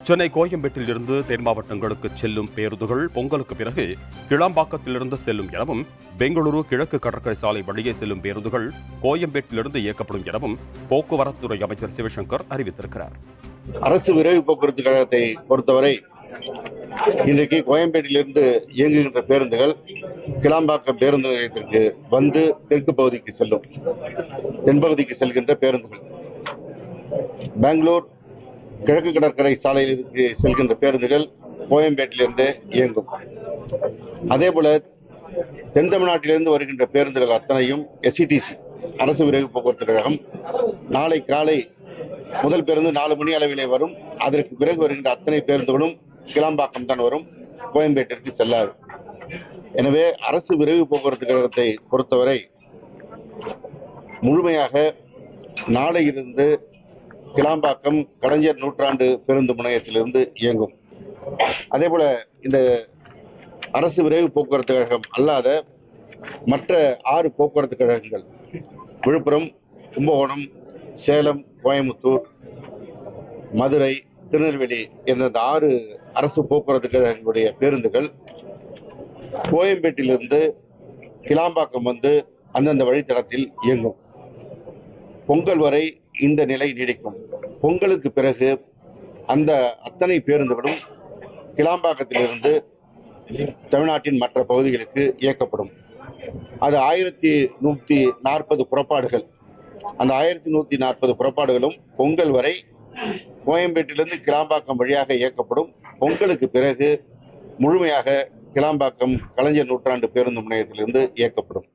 சென்னை கோயம்பேட்டில் இருந்து தென் மாவட்டங்களுக்கு செல்லும் பேருந்துகள் பொங்கலுக்கு பிறகு கிளாம்பாக்கத்திலிருந்து செல்லும் எனவும், பெங்களூரு கிழக்கு கடற்கரை சாலை வழியே செல்லும் பேருந்துகள் கோயம்பேட்டிலிருந்து இயக்கப்படும் எனவும் போக்குவரத்துறை அமைச்சர் சிவசங்கர் அறிவித்திருக்கிறார். அரசு விரைவு போக்குவரத்து கழகத்தை பொறுத்தவரை இன்றைக்கு கோயம்பேட்டிலிருந்து இயங்குகின்ற பேருந்துகள் கிளாம்பாக்கம் பேருந்து நிலையத்திற்கு வந்து தெற்கு பகுதிக்கு செல்லும். தென்பகுதிக்கு செல்கின்ற பேருந்துகள் பெங்களூர் கிழக்கு கடற்கரை சாலையிலிருந்து செல்கின்ற பேருந்துகள் கோயம்பேட்டிலிருந்து இயங்கும். அதேபோல தென் தமிழ்நாட்டிலிருந்து வருகின்ற பேருந்துகள் அத்தனையும் எஸ்இடிசி அரசு விரைவு போக்குவரத்து கழகம் நாளை காலை முதல் பேருந்து 4 மணி அளவிலே வரும். அதற்கு பிறகு வருகின்ற அத்தனை பேருந்துகளும் கிளாம்பாக்கம் தான் வரும், கோயம்பேட்டிற்கு செல்லாது. எனவே அரசு விரைவு போக்குவரத்து கழகத்தை பொறுத்தவரை முழுமையாக நாளையிலிருந்து கிளாம்பாக்கம் கலைஞர் நூற்றாண்டு பேருந்து முனையத்திலிருந்து இயங்கும். அதேபோல இந்த அரசு விரைவு போக்குவரத்து கழகம் அல்லாத மற்ற 6 போக்குவரத்து கழகங்கள் விழுப்புரம், கும்பகோணம், சேலம், கோயம்புத்தூர், மதுரை, திருநெல்வேலி என்ற 6 அரசு போக்குவரத்து கழகங்களுடைய பேருந்துகள் கோயம்பேட்டிலிருந்து கிளாம்பாக்கம் வந்து அந்தந்த வழித்தடத்தில் இயங்கும். பொங்கல் வரை இந்த நிலை நீடிக்கும். பொங்கலுக்கு பிறகு அந்த அத்தனை பேருந்துகளும் கிளாம்பாக்கத்திலிருந்து தமிழ்நாட்டின் மற்ற பகுதிகளுக்கு இயக்கப்படும். அது 1140 புறப்பாடுகள். அந்த 1140 புறப்பாடுகளும் பொங்கல் வரை கோயம்பேட்டிலிருந்து கிளாம்பாக்கம் வழியாக இயக்கப்படும். பொங்கலுக்கு பிறகு முழுமையாக கிளாம்பாக்கம் கலைஞர் நூற்றாண்டு பேருந்து முனையத்திலிருந்து இயக்கப்படும்.